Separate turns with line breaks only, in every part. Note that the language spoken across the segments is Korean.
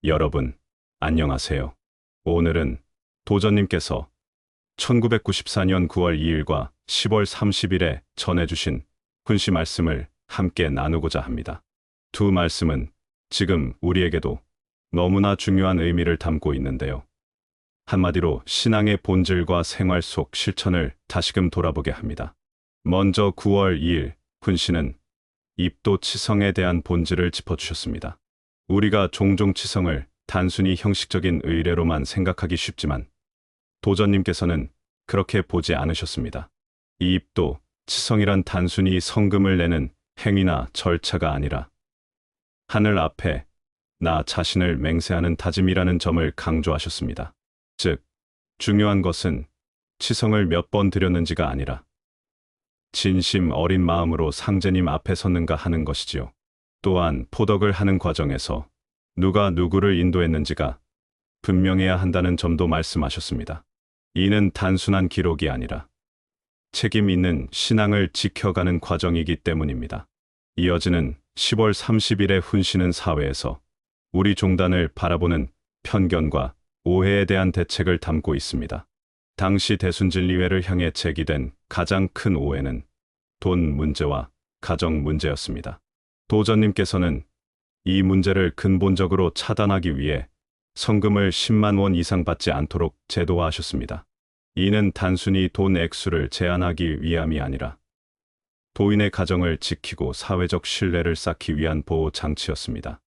여러분, 안녕하세요. 오늘은 도전님께서 1994년 9월 2일과 10월 30일에 전해주신 훈시 말씀을 함께 나누고자 합니다. 두 말씀은 지금 우리에게도 너무나 중요한 의미를 담고 있는데요. 한마디로 신앙의 본질과 생활 속 실천을 다시금 돌아보게 합니다. 먼저 9월 2일 훈시는 입도 치성에 대한 본질을 짚어주셨습니다. 우리가 종종 치성을 단순히 형식적인 의례로만 생각하기 쉽지만 도전님께서는 그렇게 보지 않으셨습니다. 이 입도 치성이란 단순히 성금을 내는 행위나 절차가 아니라 하늘 앞에 나 자신을 맹세하는 다짐이라는 점을 강조하셨습니다. 즉, 중요한 것은 치성을 몇 번 드렸는지가 아니라 진심 어린 마음으로 상제님 앞에 섰는가 하는 것이지요. 또한 포덕을 하는 과정에서 누가 누구를 인도했는지가 분명해야 한다는 점도 말씀하셨습니다. 이는 단순한 기록이 아니라 책임 있는 신앙을 지켜가는 과정이기 때문입니다. 이어지는 10월 30일의 훈시는 사회에서 우리 종단을 바라보는 편견과 오해에 대한 대책을 담고 있습니다. 당시 대순진리회를 향해 제기된 가장 큰 오해는 돈 문제와 가정 문제였습니다. 도전님께서는 이 문제를 근본적으로 차단하기 위해 성금을 10만 원 이상 받지 않도록 제도화하셨습니다. 이는 단순히 돈 액수를 제한하기 위함이 아니라 도인의 가정을 지키고 사회적 신뢰를 쌓기 위한 보호 장치였습니다.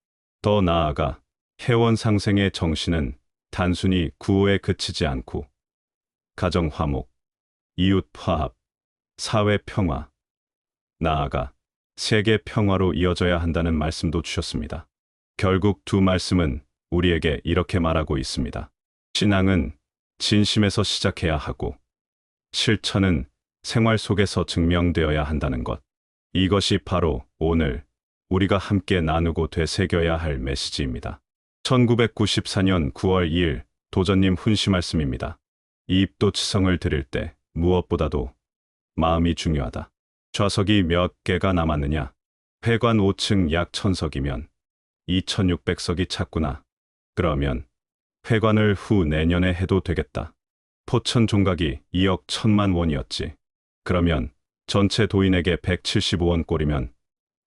더 나아가 회원 상생의 정신은 단순히 구호에 그치지 않고 가정 화목, 이웃 화합, 사회 평화, 나아가 세계 평화로 이어져야 한다는 말씀도 주셨습니다. 결국 두 말씀은 우리에게 이렇게 말하고 있습니다. 신앙은 진심에서 시작해야 하고 실천은 생활 속에서 증명되어야 한다는 것. 이것이 바로 오늘 우리가 함께 나누고 되새겨야 할 메시지입니다. 1994년 9월 2일 도전님 훈시 말씀입니다. 이 입도 치성을 드릴 때 무엇보다도 마음이 중요하다. 좌석이 몇 개가 남았느냐? 회관 5층 약 1000석이면 2600석이 찼구나. 그러면 회관을 후 내년에 해도 되겠다. 포천 종각이 2억 1000만 원이었지. 그러면 전체 도인에게 175원 꼴이면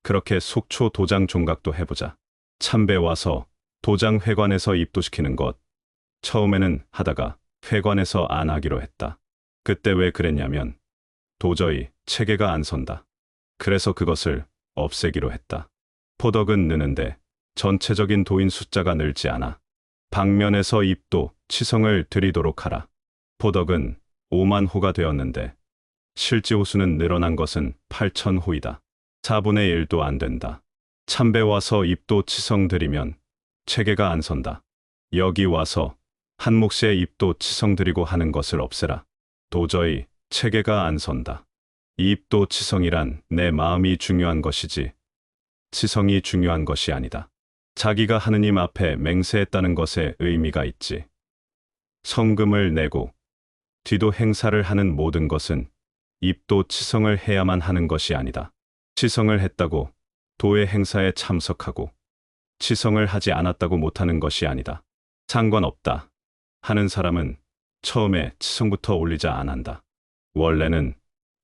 그렇게 속초 도장 종각도 해보자. 참배 와서 도장 회관에서 입도시키는 것. 처음에는 하다가 회관에서 안 하기로 했다. 그때 왜 그랬냐면 도저히 체계가 안 선다. 그래서 그것을 없애기로 했다. 포덕은 느는데 전체적인 도인 숫자가 늘지 않아. 방면에서 입도 치성을 드리도록 하라. 포덕은 5만 호가 되었는데 실제 호수는 늘어난 것은 8천 호이다. 4분의 1도 안 된다. 참배 와서 입도 치성 드리면 체계가 안 선다. 여기 와서 한 몫의 입도 치성 드리고 하는 것을 없애라. 도저히 체계가 안 선다. 이 입도 치성이란 내 마음이 중요한 것이지 치성이 중요한 것이 아니다. 자기가 하느님 앞에 맹세했다는 것에 의미가 있지. 성금을 내고 뒤도 행사를 하는 모든 것은 입도 치성을 해야만 하는 것이 아니다. 치성을 했다고 도의 행사에 참석하고 치성을 하지 않았다고 못하는 것이 아니다. 상관없다 하는 사람은 처음에 치성부터 올리자 안 한다. 원래는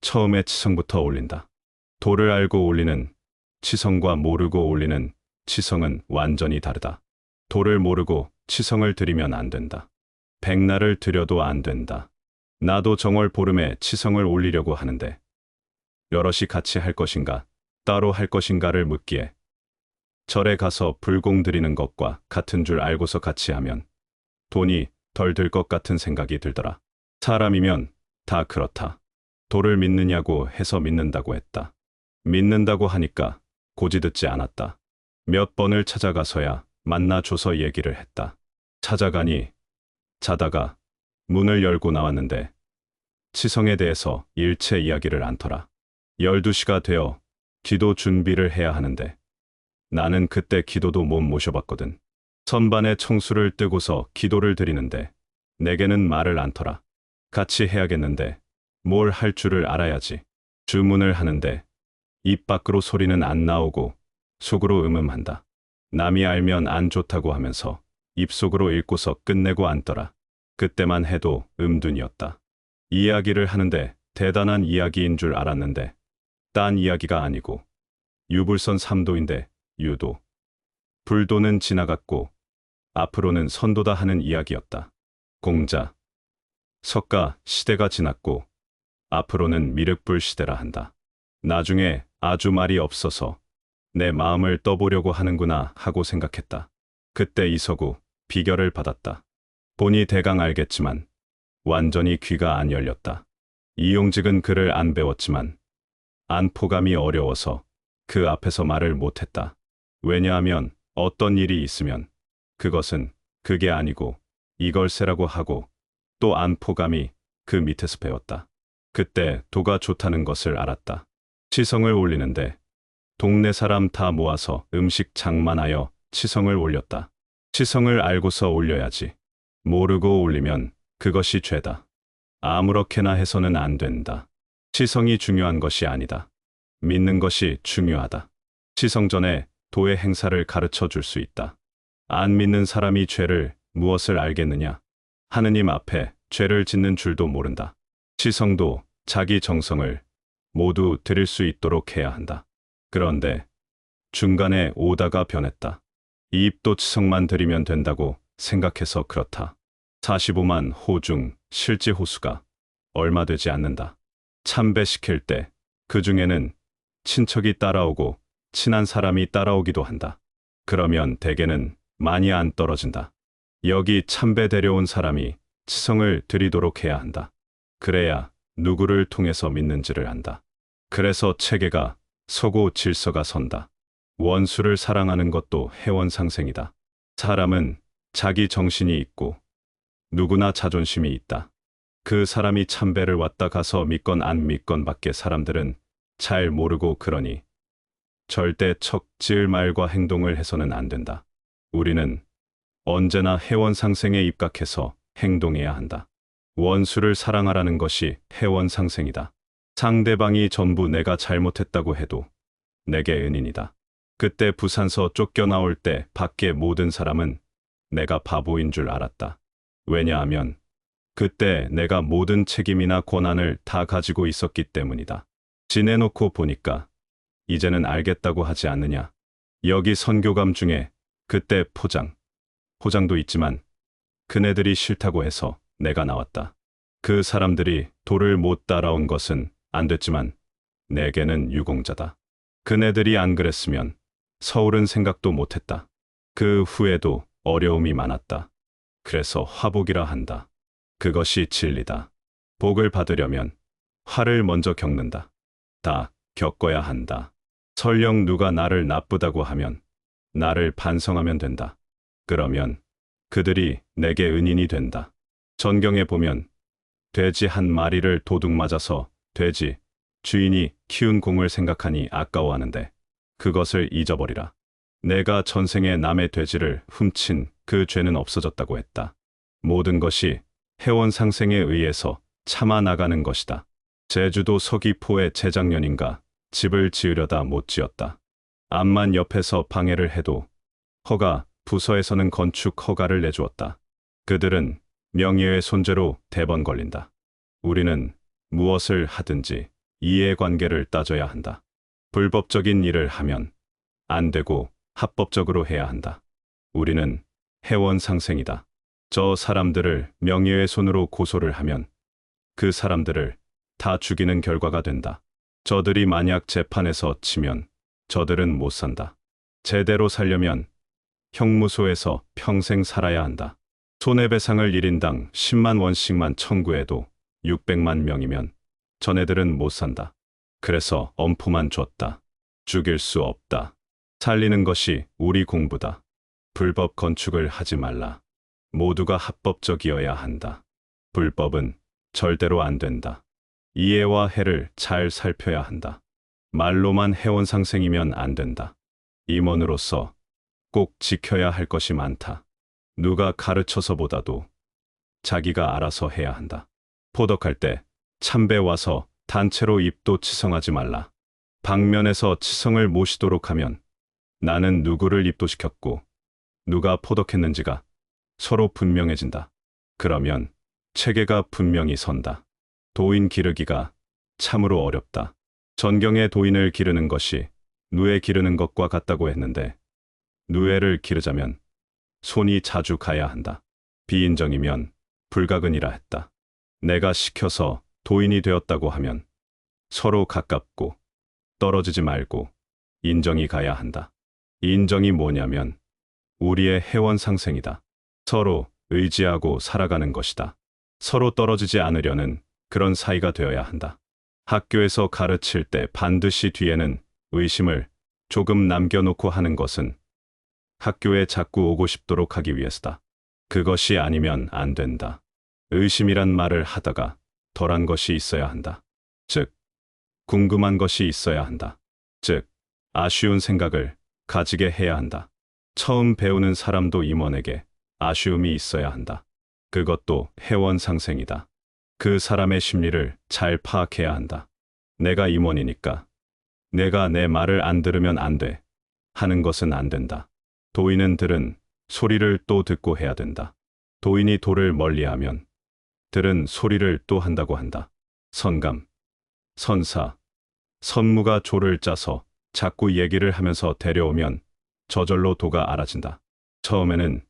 처음에 치성부터 올린다. 도를 알고 올리는 치성과 모르고 올리는 치성은 완전히 다르다. 도를 모르고 치성을 드리면 안 된다. 백날을 드려도 안 된다. 나도 정월 보름에 치성을 올리려고 하는데 여럿이 같이 할 것인가 따로 할 것인가를 묻기에 절에 가서 불공 드리는 것과 같은 줄 알고서 같이 하면 돈이 덜 들 것 같은 생각이 들더라. 사람이면 다 그렇다. 도를 믿느냐고 해서 믿는다고 했다. 믿는다고 하니까 고지 듣지 않았다. 몇 번을 찾아가서야 만나줘서 얘기를 했다. 찾아가니 자다가 문을 열고 나왔는데 치성에 대해서 일체 이야기를 않더라. 12시가 되어 기도 준비를 해야 하는데 나는 그때 기도도 못 모셔봤거든. 선반에 청수를 뜨고서 기도를 드리는데 내게는 말을 않더라. 같이 해야겠는데 뭘 할 줄을 알아야지. 주문을 하는데 입 밖으로 소리는 안 나오고 속으로 음음한다. 남이 알면 안 좋다고 하면서 입속으로 읽고서 끝내고 앉더라. 그때만 해도 음둔이었다. 이야기를 하는데 대단한 이야기인 줄 알았는데 딴 이야기가 아니고 유불선 삼도인데 유도, 불도는 지나갔고 앞으로는 선도다 하는 이야기였다. 공자, 석가 시대가 지났고 앞으로는 미륵불 시대라 한다. 나중에 아주 말이 없어서 내 마음을 떠보려고 하는구나 하고 생각했다. 그때 이서구 비결을 받았다. 보니 대강 알겠지만 완전히 귀가 안 열렸다. 이용직은 글을 안 배웠지만 안포감이 어려워서 그 앞에서 말을 못했다. 왜냐하면 어떤 일이 있으면 그것은 그게 아니고 이걸세라고 하고 또 안포감이 그 밑에서 배웠다. 그때 도가 좋다는 것을 알았다. 치성을 올리는데 동네 사람 다 모아서 음식 장만하여 치성을 올렸다. 치성을 알고서 올려야지. 모르고 올리면 그것이 죄다. 아무렇게나 해서는 안 된다. 치성이 중요한 것이 아니다. 믿는 것이 중요하다. 치성 전에 도의 행사를 가르쳐 줄 수 있다. 안 믿는 사람이 죄를 무엇을 알겠느냐? 하느님 앞에 죄를 짓는 줄도 모른다. 치성도 자기 정성을 모두 드릴 수 있도록 해야 한다. 그런데 중간에 오다가 변했다. 이입도 치성만 드리면 된다고 생각해서 그렇다. 45만 호중 실제 호수가 얼마 되지 않는다. 참배시킬 때 그 중에는 친척이 따라오고 친한 사람이 따라오기도 한다. 그러면 대개는 많이 안 떨어진다. 여기 참배 데려온 사람이 치성을 드리도록 해야 한다. 그래야 누구를 통해서 믿는지를 안다. 그래서 체계가 서고 질서가 선다. 원수를 사랑하는 것도 해원상생이다. 사람은 자기 정신이 있고 누구나 자존심이 있다. 그 사람이 참배를 왔다 가서 믿건 안 믿건 밖에 사람들은 잘 모르고 그러니 절대 척 지을 말과 행동을 해서는 안 된다. 우리는 언제나 해원상생에 입각해서 행동해야 한다. 원수를 사랑하라는 것이 해원상생이다. 상대방이 전부 내가 잘못했다고 해도 내게 은인이다. 그때 부산서 쫓겨나올 때 밖에 모든 사람은 내가 바보인 줄 알았다. 왜냐하면 그때 내가 모든 책임이나 권한을 다 가지고 있었기 때문이다. 지내놓고 보니까 이제는 알겠다고 하지 않느냐. 여기 선교감 중에 그때 포장도 있지만 그네들이 싫다고 해서 내가 나왔다. 그 사람들이 도를 못 따라온 것은 안 됐지만 내게는 유공자다. 그네들이 안 그랬으면 서울은 생각도 못했다. 그 후에도 어려움이 많았다. 그래서 화복이라 한다. 그것이 진리다. 복을 받으려면 화를 먼저 겪는다. 다 겪어야 한다. 설령 누가 나를 나쁘다고 하면 나를 반성하면 된다. 그러면 그들이 내게 은인이 된다. 전경에 보면 돼지 한 마리를 도둑 맞아서 돼지 주인이 키운 공을 생각하니 아까워하는데 그것을 잊어버리라. 내가 전생에 남의 돼지를 훔친 그 죄는 없어졌다고 했다. 모든 것이 해원상생에 의해서 참아 나가는 것이다. 제주도 서귀포에 재작년인가 집을 지으려다 못 지었다. 암만 옆에서 방해를 해도 허가 부서에서는 건축 허가를 내주었다. 그들은 명예의 손재로 대번 걸린다. 우리는 무엇을 하든지 이해관계를 따져야 한다. 불법적인 일을 하면 안 되고 합법적으로 해야 한다. 우리는 해원상생이다. 저 사람들을 명예의 손으로 고소를 하면 그 사람들을 다 죽이는 결과가 된다. 저들이 만약 재판에서 치면 저들은 못 산다. 제대로 살려면 형무소에서 평생 살아야 한다. 손해배상을 1인당 10만 원씩만 청구해도 600만 명이면 전애들은 못 산다. 그래서 엄포만 줬다. 죽일 수 없다. 살리는 것이 우리 공부다. 불법 건축을 하지 말라. 모두가 합법적이어야 한다. 불법은 절대로 안 된다. 이해와 해를 잘 살펴야 한다. 말로만 해원상생이면 안 된다. 임원으로서 꼭 지켜야 할 것이 많다. 누가 가르쳐서보다도 자기가 알아서 해야 한다. 포덕할 때 참배 와서 단체로 입도 치성하지 말라. 방면에서 치성을 모시도록 하면 나는 누구를 입도시켰고 누가 포덕했는지가 서로 분명해진다. 그러면 체계가 분명히 선다. 도인 기르기가 참으로 어렵다. 전경에 도인을 기르는 것이 누에 기르는 것과 같다고 했는데 누에를 기르자면 손이 자주 가야 한다. 비인정이면 불가근이라 했다. 내가 시켜서 도인이 되었다고 하면 서로 가깝고 떨어지지 말고 인정이 가야 한다. 인정이 뭐냐면 우리의 회원 상생이다. 서로 의지하고 살아가는 것이다. 서로 떨어지지 않으려는 그런 사이가 되어야 한다. 학교에서 가르칠 때 반드시 뒤에는 의심을 조금 남겨놓고 하는 것은 학교에 자꾸 오고 싶도록 하기 위해서다. 그것이 아니면 안 된다. 의심이란 말을 하다가 덜한 것이 있어야 한다. 즉, 궁금한 것이 있어야 한다. 즉, 아쉬운 생각을 가지게 해야 한다. 처음 배우는 사람도 임원에게 아쉬움이 있어야 한다. 그것도 회원 상생이다. 그 사람의 심리를 잘 파악해야 한다. 내가 임원이니까 내가 내 말을 안 들으면 안 돼 하는 것은 안 된다. 도인은 들은 소리를 또 듣고 해야 된다. 도인이 도를 멀리하면 들은 소리를 또 한다고 한다. 선감, 선사, 선무가 조를 짜서 자꾸 얘기를 하면서 데려오면 저절로 도가 알아진다. 처음에는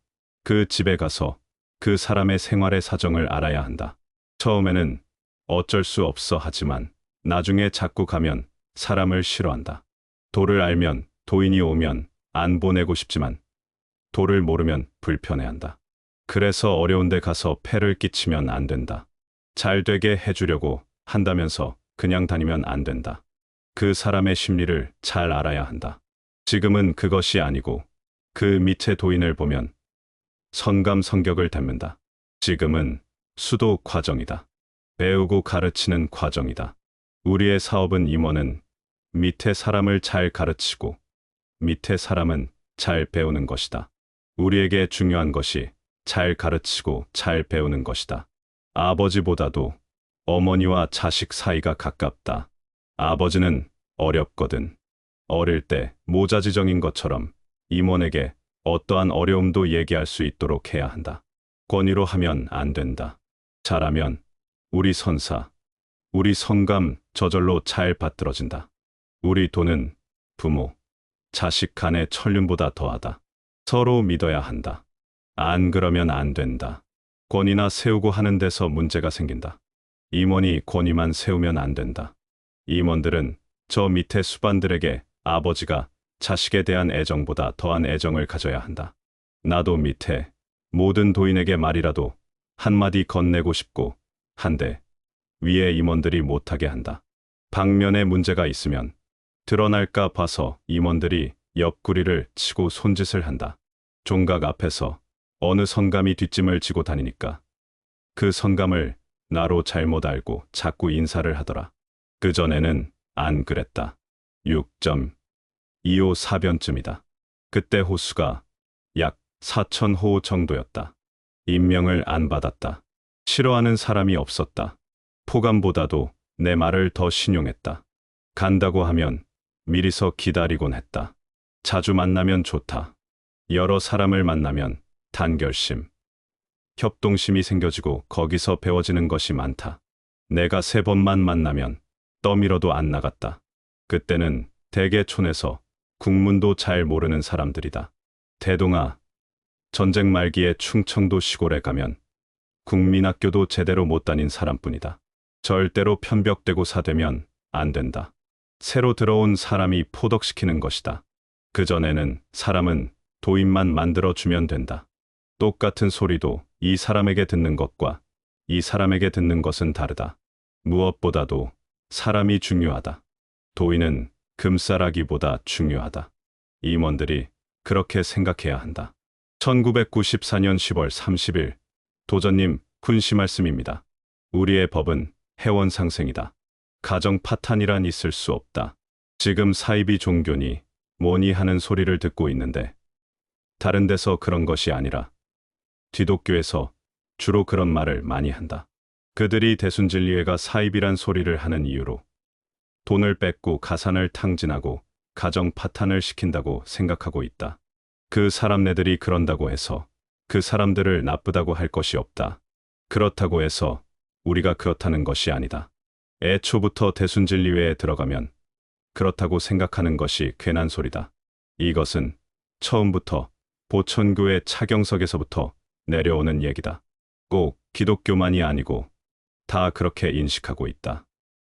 그 집에 가서 그 사람의 생활의 사정을 알아야 한다. 처음에는 어쩔 수 없어 하지만 나중에 자꾸 가면 사람을 싫어한다. 도를 알면 도인이 오면 안 보내고 싶지만 도를 모르면 불편해한다. 그래서 어려운 데 가서 폐를 끼치면 안 된다. 잘 되게 해주려고 한다면서 그냥 다니면 안 된다. 그 사람의 심리를 잘 알아야 한다. 지금은 그것이 아니고 그 밑에 도인을 보면 선감 성격을 닮는다. 지금은 수도 과정이다. 배우고 가르치는 과정이다. 우리의 사업은 임원은 밑에 사람을 잘 가르치고 밑에 사람은 잘 배우는 것이다. 우리에게 중요한 것이 잘 가르치고 잘 배우는 것이다. 아버지보다도 어머니와 자식 사이가 가깝다. 아버지는 어렵거든. 어릴 때 모자지정인 것처럼 임원에게 어떠한 어려움도 얘기할 수 있도록 해야 한다. 권위로 하면 안 된다. 잘하면 우리 선사, 우리 성감 저절로 잘 받들어진다. 우리 도는 부모, 자식 간의 천륜보다 더하다. 서로 믿어야 한다. 안 그러면 안 된다. 권위나 세우고 하는 데서 문제가 생긴다. 임원이 권위만 세우면 안 된다. 임원들은 저 밑에 수반들에게 아버지가 자식에 대한 애정보다 더한 애정을 가져야 한다. 나도 밑에 모든 도인에게 말이라도 한마디 건네고 싶고 한데 위에 임원들이 못하게 한다. 방면에 문제가 있으면 드러날까 봐서 임원들이 옆구리를 치고 손짓을 한다. 종각 앞에서 어느 선감이 뒷짐을 지고 다니니까 그 선감을 나로 잘못 알고 자꾸 인사를 하더라. 그전에는 안 그랬다. 6.254변쯤이다. 그때 호수가 약 4,000호 정도였다. 임명을 안 받았다. 싫어하는 사람이 없었다. 포감보다도 내 말을 더 신용했다. 간다고 하면 미리서 기다리곤 했다. 자주 만나면 좋다. 여러 사람을 만나면 단결심, 협동심이 생겨지고 거기서 배워지는 것이 많다. 내가 3번만 만나면 떠밀어도 안 나갔다. 그때는 대개촌에서 국문도 잘 모르는 사람들이다. 대동아, 전쟁 말기에 충청도 시골에 가면 국민학교도 제대로 못 다닌 사람뿐이다. 절대로 편벽되고 사되면 안 된다. 새로 들어온 사람이 포덕시키는 것이다. 그전에는 사람은 도인만 만들어주면 된다. 똑같은 소리도 이 사람에게 듣는 것과 이 사람에게 듣는 것은 다르다. 무엇보다도 사람이 중요하다. 도인은 금싸라기보다 중요하다. 임원들이 그렇게 생각해야 한다. 1994년 10월 30일 도전님 훈시 말씀입니다. 우리의 법은 회원 상생이다. 가정 파탄이란 있을 수 없다. 지금 사이비 종교니 뭐니 하는 소리를 듣고 있는데 다른 데서 그런 것이 아니라 기독교에서 주로 그런 말을 많이 한다. 그들이 대순진리회가 사입이란 소리를 하는 이유로 돈을 뺏고 가산을 탕진하고 가정 파탄을 시킨다고 생각하고 있다. 그 사람네들이 그런다고 해서 그 사람들을 나쁘다고 할 것이 없다. 그렇다고 해서 우리가 그렇다는 것이 아니다. 애초부터 대순진리회에 들어가면 그렇다고 생각하는 것이 괜한 소리다. 이것은 처음부터 보천교회 차경석에서부터 내려오는 얘기다. 꼭 기독교만이 아니고 다 그렇게 인식하고 있다.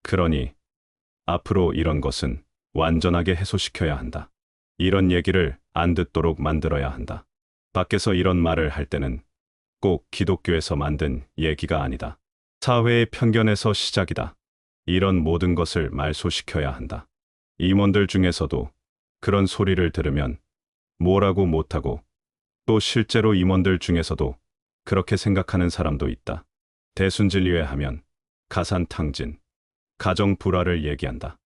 그러니 앞으로 이런 것은 완전하게 해소시켜야 한다. 이런 얘기를 안 듣도록 만들어야 한다. 밖에서 이런 말을 할 때는 꼭 기독교에서 만든 얘기가 아니다. 사회의 편견에서 시작이다. 이런 모든 것을 말소시켜야 한다. 임원들 중에서도 그런 소리를 들으면 뭐라고 못하고 또 실제로 임원들 중에서도 그렇게 생각하는 사람도 있다. 대순진리회 하면 가산탕진, 가정불화를 얘기한다.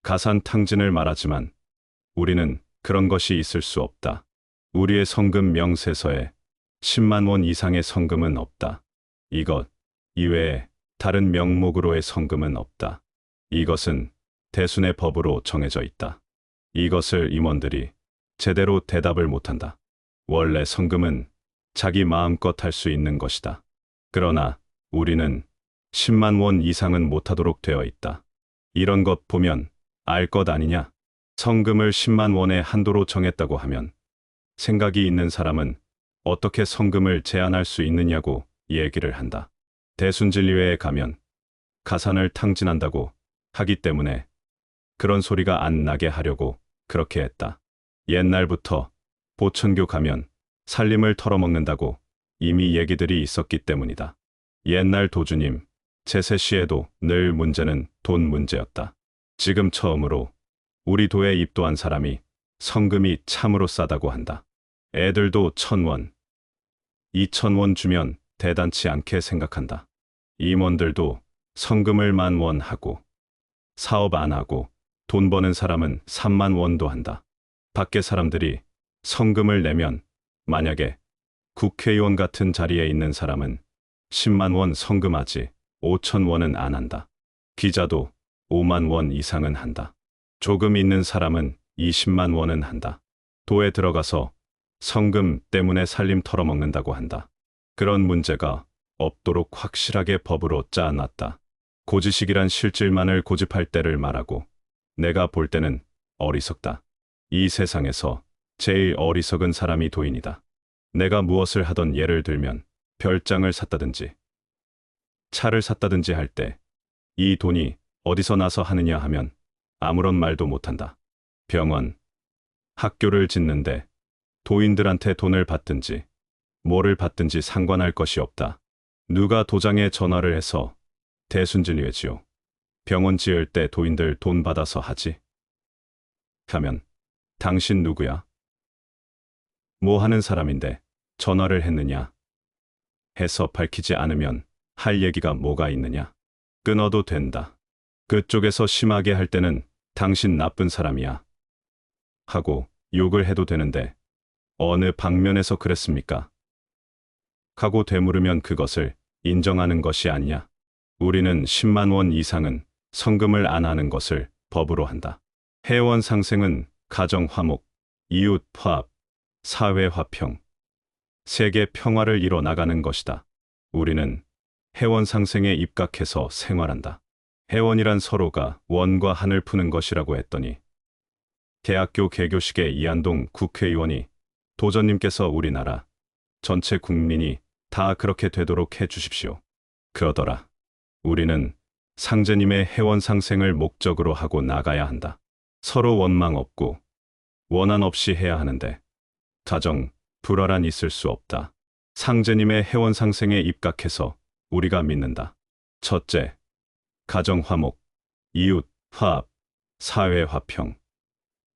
가산탕진을 말하지만 우리는 그런 것이 있을 수 없다. 우리의 성금 명세서에 10만 원 이상의 성금은 없다. 이것 이외에 다른 명목으로의 성금은 없다. 이것은 대순의 법으로 정해져 있다. 이것을 임원들이 제대로 대답을 못한다. 원래 성금은 자기 마음껏 할 수 있는 것이다. 그러나 우리는 10만 원 이상은 못하도록 되어 있다. 이런 것 보면 알 것 아니냐? 성금을 10만 원의 한도로 정했다고 하면 생각이 있는 사람은 어떻게 성금을 제한할 수 있느냐고 얘기를 한다. 대순진리회에 가면 가산을 탕진한다고 하기 때문에 그런 소리가 안 나게 하려고 그렇게 했다. 옛날부터 보천교 가면 살림을 털어먹는다고 이미 얘기들이 있었기 때문이다. 옛날 도주님, 제세 시에도 늘 문제는 돈 문제였다. 지금 처음으로 우리 도에 입도한 사람이 성금이 참으로 싸다고 한다. 애들도 1,000원, 2,000원 주면 대단치 않게 생각한다. 임원들도 성금을 10,000원 하고 사업 안 하고 돈 버는 사람은 3만 원도 한다. 밖에 사람들이 성금을 내면 만약에 국회의원 같은 자리에 있는 사람은 10만 원 성금하지 5,000원은 안 한다. 기자도 5만 원 이상은 한다. 조금 있는 사람은 20만 원은 한다. 도에 들어가서 성금 때문에 살림 털어먹는다고 한다. 그런 문제가 없도록 확실하게 법으로 짜놨다. 고지식이란 실질만을 고집할 때를 말하고 내가 볼 때는 어리석다. 이 세상에서 제일 어리석은 사람이 도인이다. 내가 무엇을 하던 예를 들면 별장을 샀다든지 차를 샀다든지 할 때 이 돈이 어디서 나서 하느냐 하면 아무런 말도 못한다. 병원, 학교를 짓는데 도인들한테 돈을 받든지 뭐를 받든지 상관할 것이 없다. 누가 도장에 전화를 해서 대순진리회지요. 병원 지을 때 도인들 돈 받아서 하지? 하면 당신 누구야? 뭐 하는 사람인데 전화를 했느냐? 해서 밝히지 않으면 할 얘기가 뭐가 있느냐? 끊어도 된다. 그쪽에서 심하게 할 때는 당신 나쁜 사람이야. 하고 욕을 해도 되는데 어느 방면에서 그랬습니까? 하고 되물으면 그것을 인정하는 것이 아니냐. 우리는 10만 원 이상은 성금을 안 하는 것을 법으로 한다. 회원 상생은 가정 화목, 이웃 화합, 사회 화평, 세계 평화를 이뤄 나가는 것이다. 우리는 회원 상생에 입각해서 생활한다. 회원이란 서로가 원과 한을 푸는 것이라고 했더니 대학교 개교식에 이한동 국회의원이 도전님께서 우리나라 전체 국민이 다 그렇게 되도록 해 주십시오. 그러더라. 우리는 상제님의 회원 상생을 목적으로 하고 나가야 한다. 서로 원망 없고 원한 없이 해야 하는데 가정 불화란 있을 수 없다. 상제님의 회원 상생에 입각해서 우리가 믿는다. 첫째, 가정 화목, 이웃 화합, 사회 화평,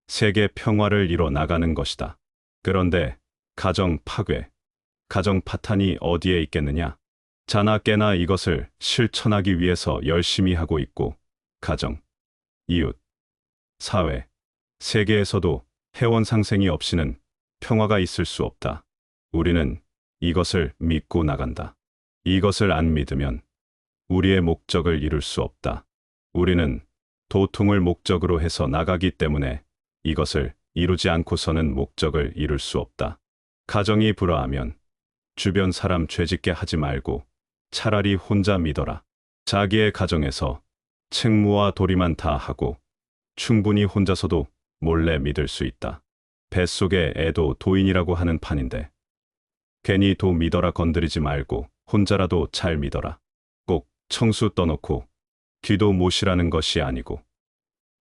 세계 평화를 이뤄 나가는 것이다. 그런데 가정 파괴, 가정 파탄이 어디에 있겠느냐? 자나 깨나 이것을 실천하기 위해서 열심히 하고 있고 가정, 이웃, 사회, 세계에서도 회원 상생이 없이는 평화가 있을 수 없다. 우리는 이것을 믿고 나간다. 이것을 안 믿으면 우리의 목적을 이룰 수 없다. 우리는 도통을 목적으로 해서 나가기 때문에 이것을 이루지 않고서는 목적을 이룰 수 없다. 가정이 불화하면 주변 사람 죄짓게 하지 말고 차라리 혼자 믿어라. 자기의 가정에서 책무와 도리만 다 하고 충분히 혼자서도 몰래 믿을 수 있다. 뱃속의 애도 도인이라고 하는 판인데 괜히 도 믿어라 건드리지 말고 혼자라도 잘 믿어라. 꼭 청수 떠놓고 기도 모시라는 것이 아니고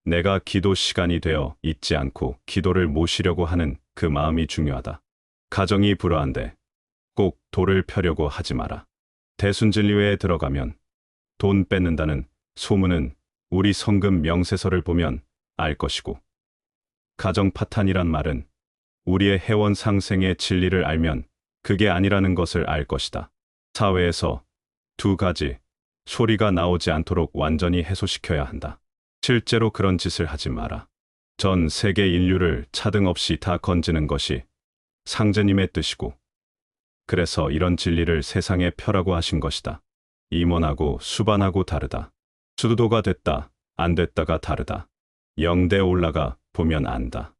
내가 기도 시간이 되어 있지 않고 기도를 모시려고 하는 그 마음이 중요하다. 가정이 불화한데 꼭 도를 펴려고 하지 마라. 대순진리회에 들어가면 돈 뺏는다는 소문은 우리 성금 명세서를 보면 알 것이고 가정 파탄이란 말은 우리의 회원 상생의 진리를 알면 그게 아니라는 것을 알 것이다. 사회에서 두 가지 소리가 나오지 않도록 완전히 해소시켜야 한다. 실제로 그런 짓을 하지 마라. 전 세계 인류를 차등 없이 다 건지는 것이 상제님의 뜻이고 그래서 이런 진리를 세상에 펴라고 하신 것이다. 임원하고 수반하고 다르다. 수도가 됐다, 안 됐다가 다르다. 영대 올라가 보면 안다.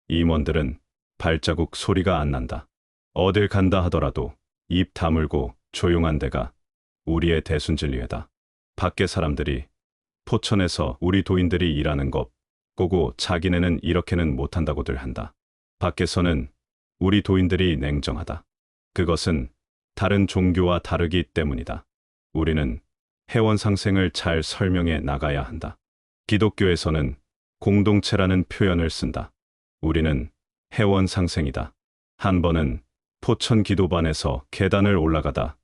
임원들은 발자국 소리가 안 난다. 어딜 간다 하더라도 입 다물고 조용한 데가 우리의 대순진리회다. 밖에 사람들이 포천에서 우리 도인들이 일하는 것 보고 자기네는 이렇게는 못한다고들 한다. 밖에서는 우리 도인들이 냉정하다. 그것은 다른 종교와 다르기 때문이다. 우리는 회원 상생을 잘 설명해 나가야 한다. 기독교에서는 공동체라는 표현을 쓴다. 우리는 회원 상생이다. 한 번은 포천 기도반에서 계단을 올라가다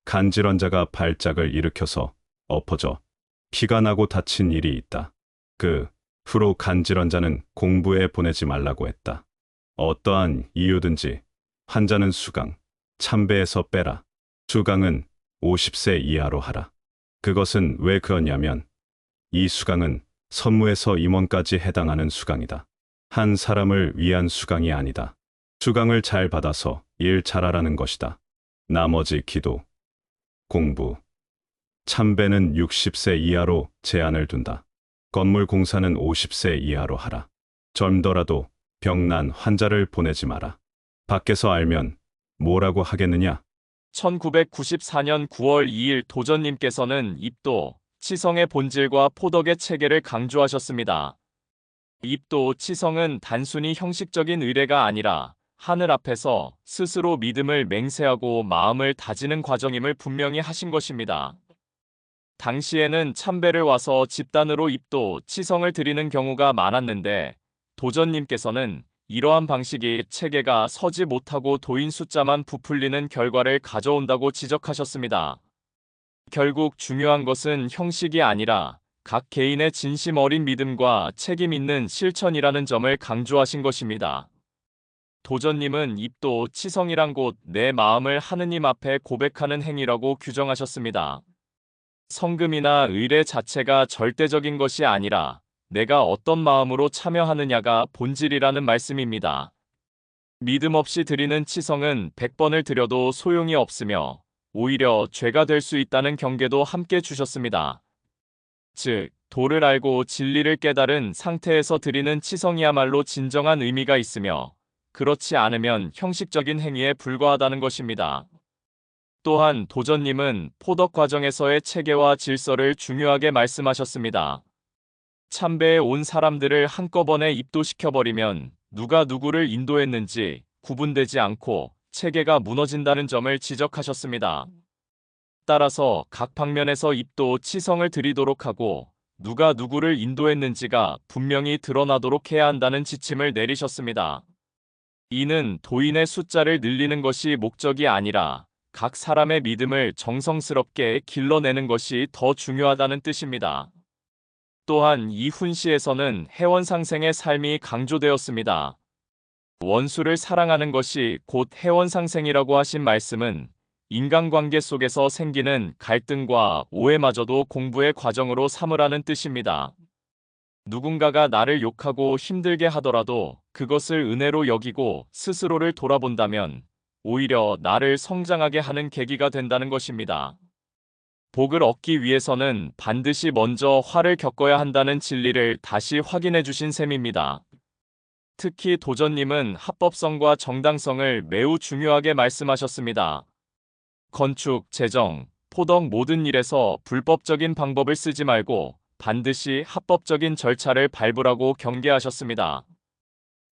간질환자가 발작을 일으켜서 엎어져 피가 나고 다친 일이 있다. 그 후로 간질환자는 공부에 보내지 말라고 했다. 어떠한 이유든지 환자는 수강, 참배에서 빼라. 수강은 50세 이하로 하라. 그것은 왜 그러냐면 이 수강은 선무에서 임원까지 해당하는 수강이다. 한 사람을 위한 수강이 아니다. 수강을 잘 받아서 일 잘하라는 것이다. 나머지 기도, 공부, 참배는 60세 이하로 제한을 둔다. 건물 공사는 50세 이하로 하라. 젊더라도 병난 환자를 보내지 마라. 밖에서 알면 뭐라고 하겠느냐?
1994년 9월 2일 도전님께서는 입도, 치성의 본질과 포덕의 체계를 강조하셨습니다. 입도, 치성은 단순히 형식적인 의례가 아니라 하늘 앞에서 스스로 믿음을 맹세하고 마음을 다지는 과정임을 분명히 하신 것입니다. 당시에는 참배를 와서 집단으로 입도, 치성을 드리는 경우가 많았는데 도전님께서는 이러한 방식이 체계가 서지 못하고 도인 숫자만 부풀리는 결과를 가져온다고 지적하셨습니다. 결국 중요한 것은 형식이 아니라 각 개인의 진심 어린 믿음과 책임 있는 실천이라는 점을 강조하신 것입니다. 도전님은 입도, 치성이란 곧 내 마음을 하느님 앞에 고백하는 행위라고 규정하셨습니다. 성금이나 의례 자체가 절대적인 것이 아니라 내가 어떤 마음으로 참여하느냐가 본질이라는 말씀입니다. 믿음 없이 드리는 치성은 100번을 드려도 소용이 없으며 오히려 죄가 될 수 있다는 경계도 함께 주셨습니다. 즉, 도를 알고 진리를 깨달은 상태에서 드리는 치성이야말로 진정한 의미가 있으며 그렇지 않으면 형식적인 행위에 불과하다는 것입니다. 또한 도전님은 포덕 과정에서의 체계와 질서를 중요하게 말씀하셨습니다. 참배에 온 사람들을 한꺼번에 입도시켜버리면 누가 누구를 인도했는지 구분되지 않고 체계가 무너진다는 점을 지적하셨습니다. 따라서 각 방면에서 입도, 치성을 드리도록 하고 누가 누구를 인도했는지가 분명히 드러나도록 해야 한다는 지침을 내리셨습니다. 이는 도인의 숫자를 늘리는 것이 목적이 아니라 각 사람의 믿음을 정성스럽게 길러내는 것이 더 중요하다는 뜻입니다. 또한 이 훈시에서는 회원 상생의 삶이 강조되었습니다. 원수를 사랑하는 것이 곧 회원 상생이라고 하신 말씀은 인간관계 속에서 생기는 갈등과 오해마저도 공부의 과정으로 삼으라는 뜻입니다. 누군가가 나를 욕하고 힘들게 하더라도 그것을 은혜로 여기고 스스로를 돌아본다면 오히려 나를 성장하게 하는 계기가 된다는 것입니다. 복을 얻기 위해서는 반드시 먼저 화를 겪어야 한다는 진리를 다시 확인해 주신 셈입니다. 특히 도전님은 합법성과 정당성을 매우 중요하게 말씀하셨습니다. 건축, 재정, 포덕 모든 일에서 불법적인 방법을 쓰지 말고 반드시 합법적인 절차를 밟으라고 경계하셨습니다.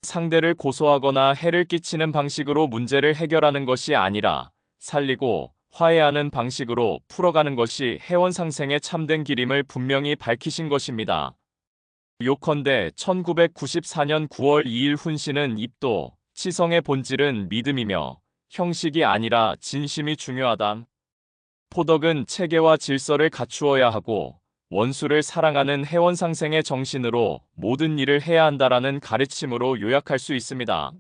상대를 고소하거나 해를 끼치는 방식으로 문제를 해결하는 것이 아니라 살리고 화해하는 방식으로 풀어가는 것이 해원상생의 참된 길임을 분명히 밝히신 것입니다. 요컨대 1994년 9월 2일 훈시는 입도, 치성의 본질은 믿음이며 형식이 아니라 진심이 중요하다. 포덕은 체계와 질서를 갖추어야 하고 원수를 사랑하는 해원상생의 정신으로 모든 일을 해야 한다라는 가르침으로 요약할 수 있습니다.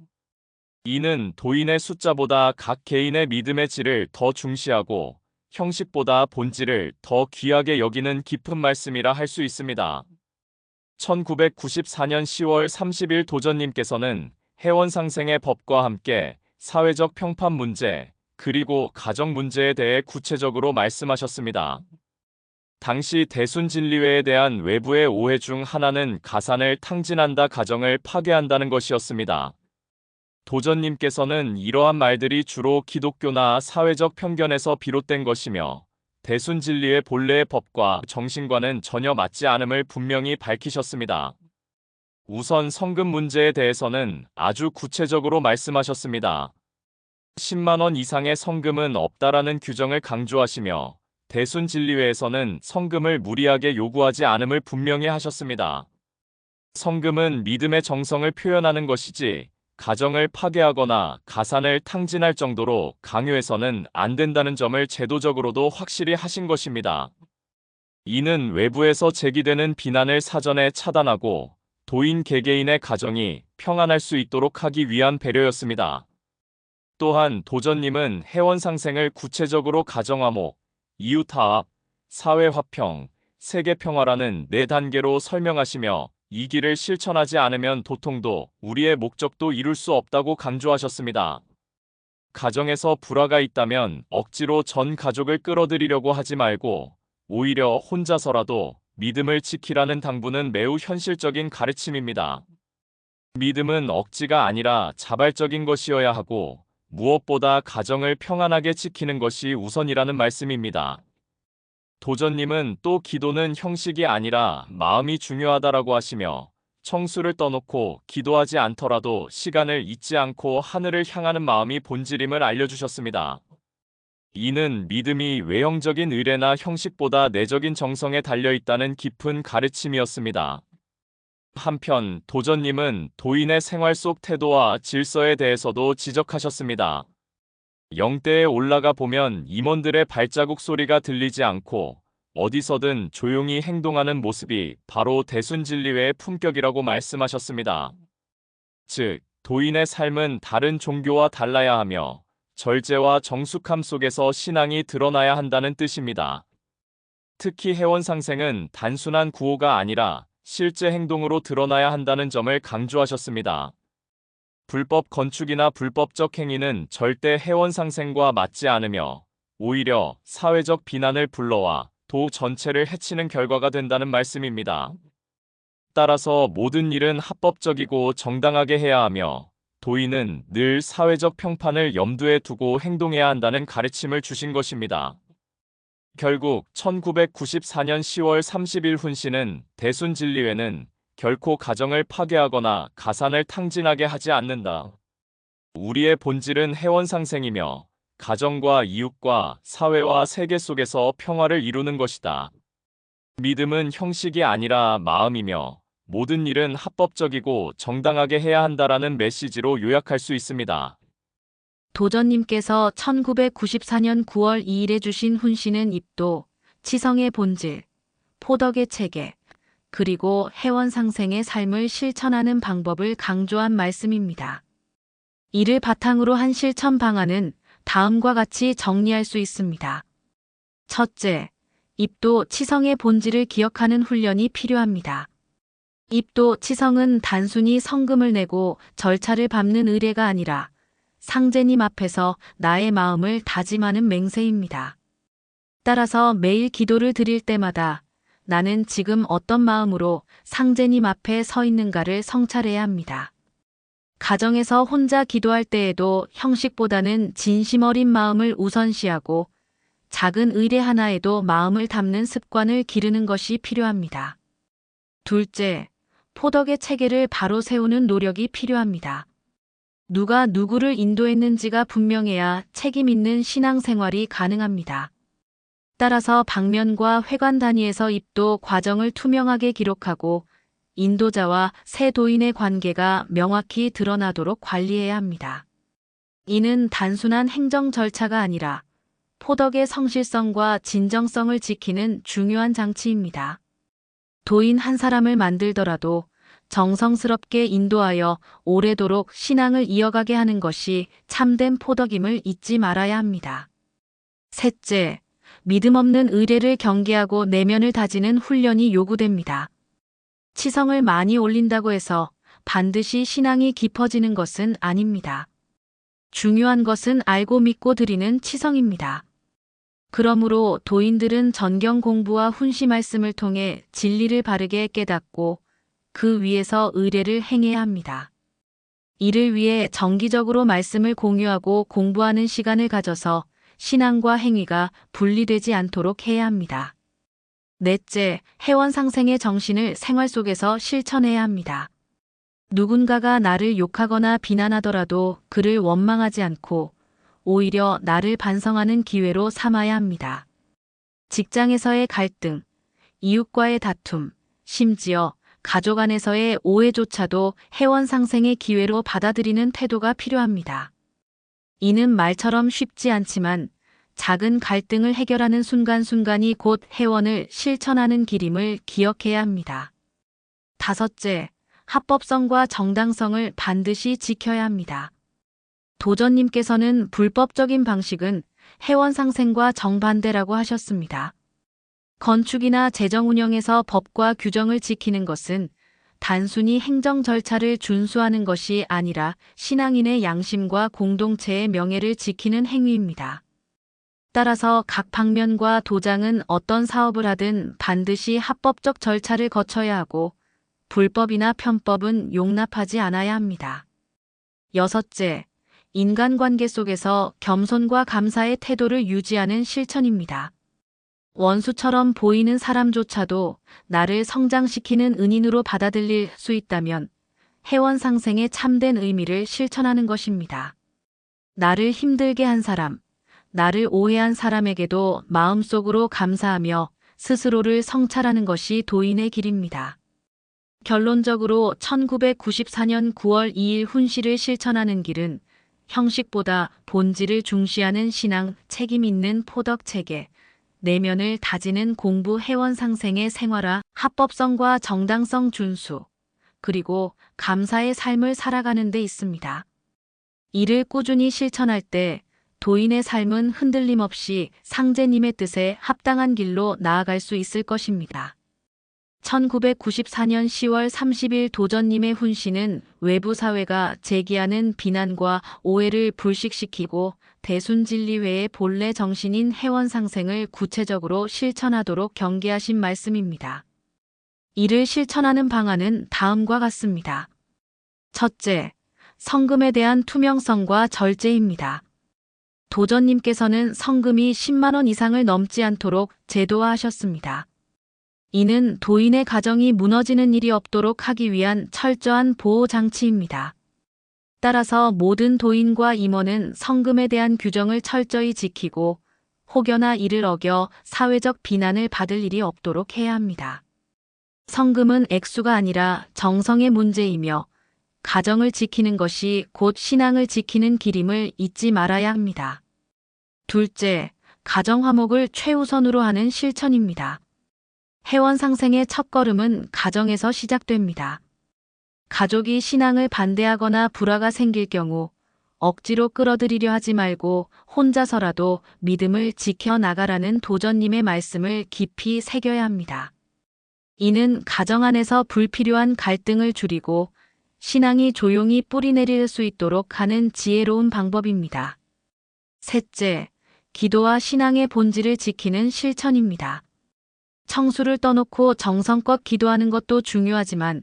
이는 도인의 숫자보다 각 개인의 믿음의 질을 더 중시하고 형식보다 본질을 더 귀하게 여기는 깊은 말씀이라 할 수 있습니다. 1994년 10월 30일 도전님께서는 해원상생의 법과 함께 사회적 평판 문제, 그리고 가정 문제에 대해 구체적으로 말씀하셨습니다. 당시 대순진리회에 대한 외부의 오해 중 하나는 가산을 탕진한다, 가정을 파괴한다는 것이었습니다. 도전님께서는 이러한 말들이 주로 기독교나 사회적 편견에서 비롯된 것이며 대순진리의 본래의 법과 정신과는 전혀 맞지 않음을 분명히 밝히셨습니다. 우선 성금 문제에 대해서는 아주 구체적으로 말씀하셨습니다. 10만 원 이상의 성금은 없다라는 규정을 강조하시며 대순진리회에서는 성금을 무리하게 요구하지 않음을 분명히 하셨습니다. 성금은 믿음의 정성을 표현하는 것이지 가정을 파괴하거나 가산을 탕진할 정도로 강요해서는 안 된다는 점을 제도적으로도 확실히 하신 것입니다. 이는 외부에서 제기되는 비난을 사전에 차단하고 도인 개개인의 가정이 평안할 수 있도록 하기 위한 배려였습니다. 또한 도전님은 해원상생을 구체적으로 가정화목, 이웃화합, 사회화평, 세계평화라는 4단계로 설명하시며 이 길을 실천하지 않으면 도통도 우리의 목적도 이룰 수 없다고 강조하셨습니다. 가정에서 불화가 있다면 억지로 전 가족을 끌어들이려고 하지 말고 오히려 혼자서라도 믿음을 지키라는 당부는 매우 현실적인 가르침입니다. 믿음은 억지가 아니라 자발적인 것이어야 하고 무엇보다 가정을 평안하게 지키는 것이 우선이라는 말씀입니다. 도전님은 또 기도는 형식이 아니라 마음이 중요하다라고 하시며 청수를 떠놓고 기도하지 않더라도 시간을 잊지 않고 하늘을 향하는 마음이 본질임을 알려주셨습니다. 이는 믿음이 외형적인 의례나 형식보다 내적인 정성에 달려있다는 깊은 가르침이었습니다. 한편 도전님은 도인의 생활 속 태도와 질서에 대해서도 지적하셨습니다. 영대에 올라가 보면 임원들의 발자국 소리가 들리지 않고 어디서든 조용히 행동하는 모습이 바로 대순진리회의 품격이라고 말씀하셨습니다. 즉, 도인의 삶은 다른 종교와 달라야 하며 절제와 정숙함 속에서 신앙이 드러나야 한다는 뜻입니다. 특히 해원상생은 단순한 구호가 아니라 실제 행동으로 드러나야 한다는 점을 강조하셨습니다. 불법 건축이나 불법적 행위는 절대 해원상생과 맞지 않으며 오히려 사회적 비난을 불러와 도 전체를 해치는 결과가 된다는 말씀입니다. 따라서 모든 일은 합법적이고 정당하게 해야 하며 도인은 늘 사회적 평판을 염두에 두고 행동해야 한다는 가르침을 주신 것입니다. 결국 1994년 10월 30일 훈시는 대순진리회는 결코 가정을 파괴하거나 가산을 탕진하게 하지 않는다. 우리의 본질은 해원상생이며 가정과 이웃과 사회와 세계 속에서 평화를 이루는 것이다. 믿음은 형식이 아니라 마음이며 모든 일은 합법적이고 정당하게 해야 한다라는 메시지로 요약할 수 있습니다.
도전님께서 1994년 9월 2일에 주신 훈시는 입도, 치성의 본질, 포덕의 체계, 그리고 해원상생의 삶을 실천하는 방법을 강조한 말씀입니다. 이를 바탕으로 한 실천 방안은 다음과 같이 정리할 수 있습니다. 첫째, 입도, 치성의 본질을 기억하는 훈련이 필요합니다. 입도, 치성은 단순히 성금을 내고 절차를 밟는 의례가 아니라 상제님 앞에서 나의 마음을 다짐하는 맹세입니다. 따라서 매일 기도를 드릴 때마다 나는 지금 어떤 마음으로 상제님 앞에 서 있는가를 성찰해야 합니다. 가정에서 혼자 기도할 때에도 형식보다는 진심 어린 마음을 우선시하고 작은 의뢰 하나에도 마음을 담는 습관을 기르는 것이 필요합니다. 둘째, 포덕의 체계를 바로 세우는 노력이 필요합니다. 누가 누구를 인도했는지가 분명해야 책임 있는 신앙생활이 가능합니다. 따라서 방면과 회관 단위에서 입도 과정을 투명하게 기록하고 인도자와 새 도인의 관계가 명확히 드러나도록 관리해야 합니다. 이는 단순한 행정 절차가 아니라 포덕의 성실성과 진정성을 지키는 중요한 장치입니다. 도인 한 사람을 만들더라도 정성스럽게 인도하여 오래도록 신앙을 이어가게 하는 것이 참된 포덕임을 잊지 말아야 합니다. 셋째, 믿음 없는 의뢰를 경계하고 내면을 다지는 훈련이 요구됩니다. 치성을 많이 올린다고 해서 반드시 신앙이 깊어지는 것은 아닙니다. 중요한 것은 알고 믿고 드리는 치성입니다. 그러므로 도인들은 전경 공부와 훈시 말씀을 통해 진리를 바르게 깨닫고 그 위에서 의례를 행해야 합니다. 이를 위해 정기적으로 말씀을 공유하고 공부하는 시간을 가져서 신앙과 행위가 분리되지 않도록 해야 합니다. 넷째, 해원상생의 정신을 생활 속에서 실천해야 합니다. 누군가가 나를 욕하거나 비난하더라도 그를 원망하지 않고 오히려 나를 반성하는 기회로 삼아야 합니다. 직장에서의 갈등, 이웃과의 다툼, 심지어 가족 안에서의 오해조차도 해원상생의 기회로 받아들이는 태도가 필요합니다. 이는 말처럼 쉽지 않지만 작은 갈등을 해결하는 순간순간이 곧 해원을 실천하는 길임을 기억해야 합니다. 다섯째, 합법성과 정당성을 반드시 지켜야 합니다. 도전님께서는 불법적인 방식은 해원상생과 정반대라고 하셨습니다. 건축이나 재정 운영에서 법과 규정을 지키는 것은 단순히 행정 절차를 준수하는 것이 아니라 신앙인의 양심과 공동체의 명예를 지키는 행위입니다. 따라서 각 방면과 도장은 어떤 사업을 하든 반드시 합법적 절차를 거쳐야 하고 불법이나 편법은 용납하지 않아야 합니다. 여섯째, 인간관계 속에서 겸손과 감사의 태도를 유지하는 실천입니다. 원수처럼 보이는 사람조차도 나를 성장시키는 은인으로 받아들일 수 있다면 해원상생의 참된 의미를 실천하는 것입니다. 나를 힘들게 한 사람, 나를 오해한 사람에게도 마음속으로 감사하며 스스로를 성찰하는 것이 도인의 길입니다. 결론적으로 1994년 9월 2일 훈시를 실천하는 길은 형식보다 본질을 중시하는 신앙, 책임 있는 포덕 체계, 내면을 다지는 공부 해원상생의 생활화, 합법성과 정당성 준수, 그리고 감사의 삶을 살아가는 데 있습니다. 이를 꾸준히 실천할 때 도인의 삶은 흔들림 없이 상제님의 뜻에 합당한 길로 나아갈 수 있을 것입니다. 1994년 10월 30일 도전님의 훈시는 외부 사회가 제기하는 비난과 오해를 불식시키고 대순진리회의 본래 정신인 해원상생을 구체적으로 실천하도록 경계하신 말씀입니다. 이를 실천하는 방안은 다음과 같습니다. 첫째, 성금에 대한 투명성과 절제입니다. 도전님께서는 성금이 10만 원 이상을 넘지 않도록 제도화하셨습니다. 이는 도인의 가정이 무너지는 일이 없도록 하기 위한 철저한 보호장치입니다. 따라서 모든 도인과 임원은 성금에 대한 규정을 철저히 지키고 혹여나 이를 어겨 사회적 비난을 받을 일이 없도록 해야 합니다. 성금은 액수가 아니라 정성의 문제이며 가정을 지키는 것이 곧 신앙을 지키는 길임을 잊지 말아야 합니다. 둘째, 가정 화목을 최우선으로 하는 실천입니다. 해원상생의 첫걸음은 가정에서 시작됩니다. 가족이 신앙을 반대하거나 불화가 생길 경우 억지로 끌어들이려 하지 말고 혼자서라도 믿음을 지켜나가라는 도전님의 말씀을 깊이 새겨야 합니다. 이는 가정 안에서 불필요한 갈등을 줄이고 신앙이 조용히 뿌리내릴 수 있도록 하는 지혜로운 방법입니다. 셋째, 기도와 신앙의 본질을 지키는 실천입니다. 청수를 떠놓고 정성껏 기도하는 것도 중요하지만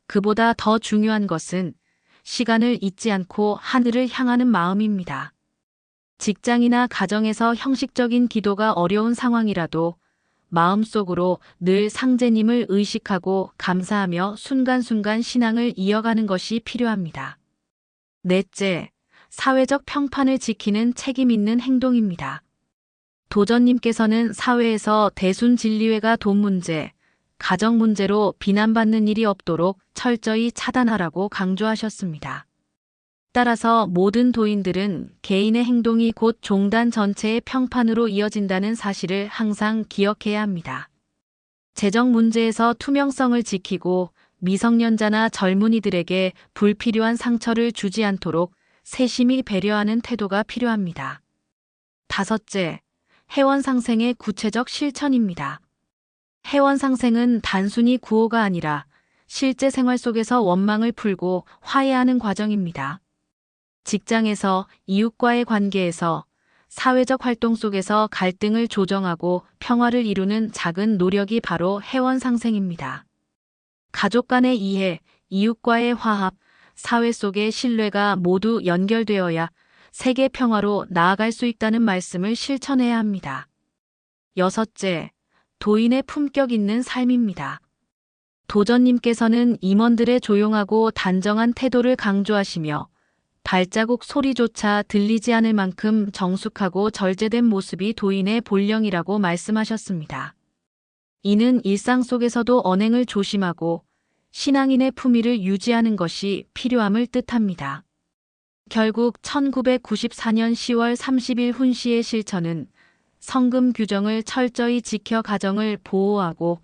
그보다 더 중요한 것은 시간을 잊지 않고 하늘을 향하는 마음입니다. 직장이나 가정에서 형식적인 기도가 어려운 상황이라도 마음속으로 늘 상제님을 의식하고 감사하며 순간순간 신앙을 이어가는 것이 필요합니다. 넷째, 사회적 평판을 지키는 책임 있는 행동입니다. 도전님께서는 사회에서 대순진리회가 돈 문제, 가정 문제로 비난받는 일이 없도록 철저히 차단하라고 강조하셨습니다. 따라서 모든 도인들은 개인의 행동이 곧 종단 전체의 평판으로 이어진다는 사실을 항상 기억해야 합니다. 재정 문제에서 투명성을 지키고 미성년자나 젊은이들에게 불필요한 상처를 주지 않도록 세심히 배려하는 태도가 필요합니다. 다섯째, 회원상생의 구체적 실천입니다. 회원상생은 단순히 구호가 아니라 실제 생활 속에서 원망을 풀고 화해하는 과정입니다. 직장에서, 이웃과의 관계에서, 사회적 활동 속에서 갈등을 조정하고 평화를 이루는 작은 노력이 바로 회원상생입니다. 가족 간의 이해, 이웃과의 화합, 사회 속의 신뢰가 모두 연결되어야 세계 평화로 나아갈 수 있다는 말씀을 실천해야 합니다. 여섯째, 도인의 품격 있는 삶입니다. 도전님께서는 임원들의 조용하고 단정한 태도를 강조하시며 발자국 소리조차 들리지 않을 만큼 정숙하고 절제된 모습이 도인의 본령이라고 말씀하셨습니다. 이는 일상 속에서도 언행을 조심하고 신앙인의 품위를 유지하는 것이 필요함을 뜻합니다. 결국 1994년 10월 30일 훈시의 실천은 성금 규정을 철저히 지켜 가정을 보호하고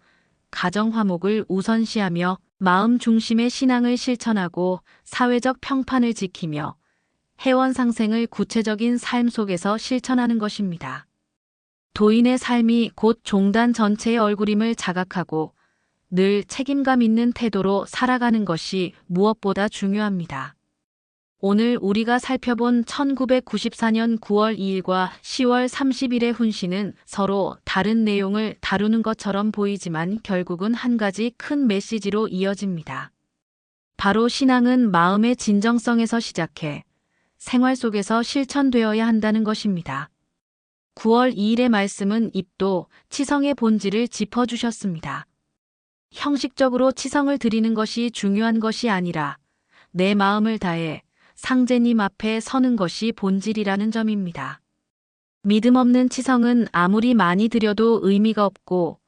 가정 화목을 우선시하며 마음 중심의 신앙을 실천하고 사회적 평판을 지키며 회원 상생을 구체적인 삶 속에서 실천하는 것입니다. 도인의 삶이 곧 종단 전체의 얼굴임을 자각하고 늘 책임감 있는 태도로 살아가는 것이 무엇보다 중요합니다. 오늘 우리가 살펴본 1994년 9월 2일과 10월 30일의 훈시는 서로 다른 내용을 다루는 것처럼 보이지만 결국은 한 가지 큰 메시지로 이어집니다. 바로 신앙은 마음의 진정성에서 시작해 생활 속에서 실천되어야 한다는 것입니다. 9월 2일의 말씀은 입도, 치성의 본질을 짚어주셨습니다. 형식적으로 치성을 드리는 것이 중요한 것이 아니라 내 마음을 다해 상제님 앞에 서는 것이 본질이라는 점입니다. 믿음 없는 치성은 아무리 많이 드려도 의미가 없고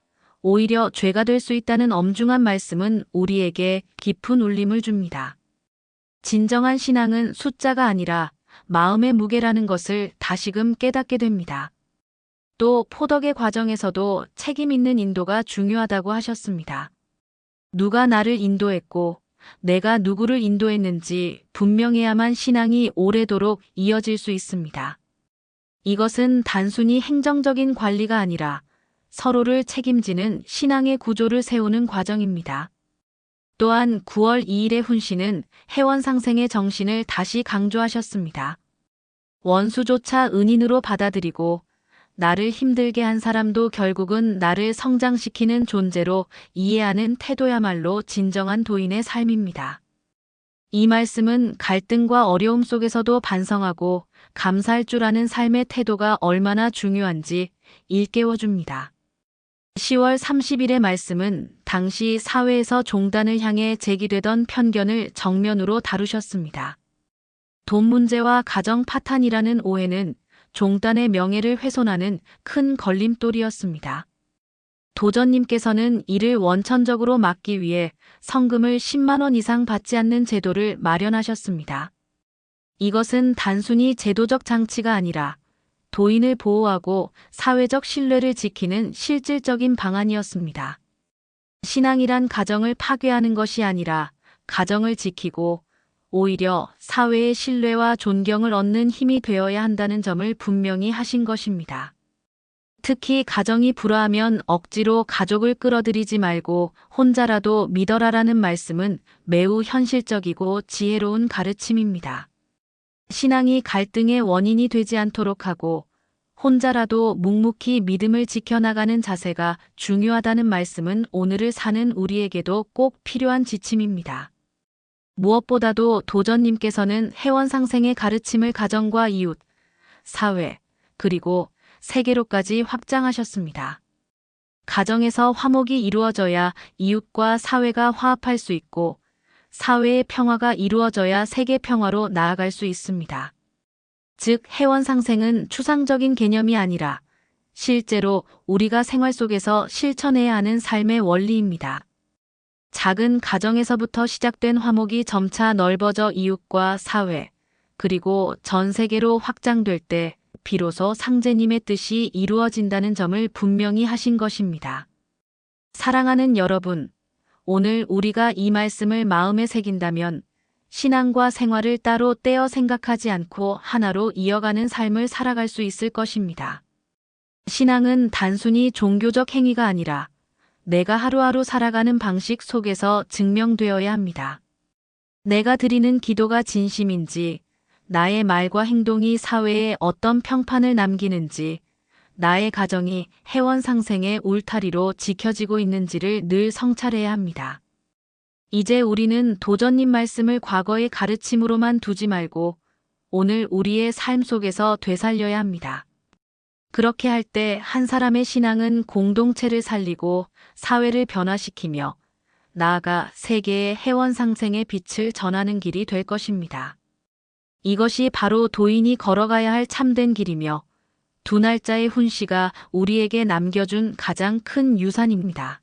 오히려 죄가 될 수 있다는 엄중한 말씀은 우리에게 깊은 울림을 줍니다. 진정한 신앙은 숫자가 아니라 마음의 무게라는 것을 다시금 깨닫게 됩니다. 또 포덕의 과정에서도 책임 있는 인도가 중요하다고 하셨습니다. 누가 나를 인도했고 내가 누구를 인도했는지 분명해야만 신앙이 오래도록 이어질 수 있습니다. 이것은 단순히 행정적인 관리가 아니라 서로를 책임지는 신앙의 구조를 세우는 과정입니다. 또한 9월 2일의 훈시는 회원상생의 정신을 다시 강조하셨습니다. 원수조차 은인으로 받아들이고 나를 힘들게 한 사람도 결국은 나를 성장시키는 존재로 이해하는 태도야말로 진정한 도인의 삶입니다. 이 말씀은 갈등과 어려움 속에서도 반성하고 감사할 줄 아는 삶의 태도가 얼마나 중요한지 일깨워줍니다. 10월 30일의 말씀은 당시 사회에서 종단을 향해 제기되던 편견을 정면으로 다루셨습니다. 돈 문제와 가정 파탄이라는 오해는 종단의 명예를 훼손하는 큰 걸림돌이었습니다. 도전님께서는 이를 원천적으로 막기 위해 성금을 10만 원 이상 받지 않는 제도를 마련하셨습니다. 이것은 단순히 제도적 장치가 아니라 도인을 보호하고 사회적 신뢰를 지키는 실질적인 방안이었습니다. 신앙이란 가정을 파괴하는 것이 아니라 가정을 지키고 오히려 사회의 신뢰와 존경을 얻는 힘이 되어야 한다는 점을 분명히 하신 것입니다. 특히 가정이 불화하면 억지로 가족을 끌어들이지 말고 혼자라도 믿어라라는 말씀은 매우 현실적이고 지혜로운 가르침입니다. 신앙이 갈등의 원인이 되지 않도록 하고 혼자라도 묵묵히 믿음을 지켜나가는 자세가 중요하다는 말씀은 오늘을 사는 우리에게도 꼭 필요한 지침입니다. 무엇보다도 도전님께서는 회원상생의 가르침을 가정과 이웃, 사회, 그리고 세계로까지 확장하셨습니다. 가정에서 화목이 이루어져야 이웃과 사회가 화합할 수 있고, 사회의 평화가 이루어져야 세계 평화로 나아갈 수 있습니다. 즉, 회원상생은 추상적인 개념이 아니라 실제로 우리가 생활 속에서 실천해야 하는 삶의 원리입니다. 작은 가정에서부터 시작된 화목이 점차 넓어져 이웃과 사회, 그리고 전 세계로 확장될 때 비로소 상제님의 뜻이 이루어진다는 점을 분명히 하신 것입니다. 사랑하는 여러분, 오늘 우리가 이 말씀을 마음에 새긴다면 신앙과 생활을 따로 떼어 생각하지 않고 하나로 이어가는 삶을 살아갈 수 있을 것입니다. 신앙은 단순히 종교적 행위가 아니라 내가 하루하루 살아가는 방식 속에서 증명되어야 합니다. 내가 드리는 기도가 진심인지, 나의 말과 행동이 사회에 어떤 평판을 남기는지, 나의 가정이 회원상생의 울타리로 지켜지고 있는지를 늘 성찰해야 합니다. 이제 우리는 도전님 말씀을 과거의 가르침으로만 두지 말고 오늘 우리의 삶 속에서 되살려야 합니다. 그렇게 할 때 한 사람의 신앙은 공동체를 살리고 사회를 변화시키며 나아가 세계의 회원상생의 빛을 전하는 길이 될 것입니다. 이것이 바로 도인이 걸어가야 할 참된 길이며 두 날짜의 훈시가 우리에게 남겨준 가장 큰 유산입니다.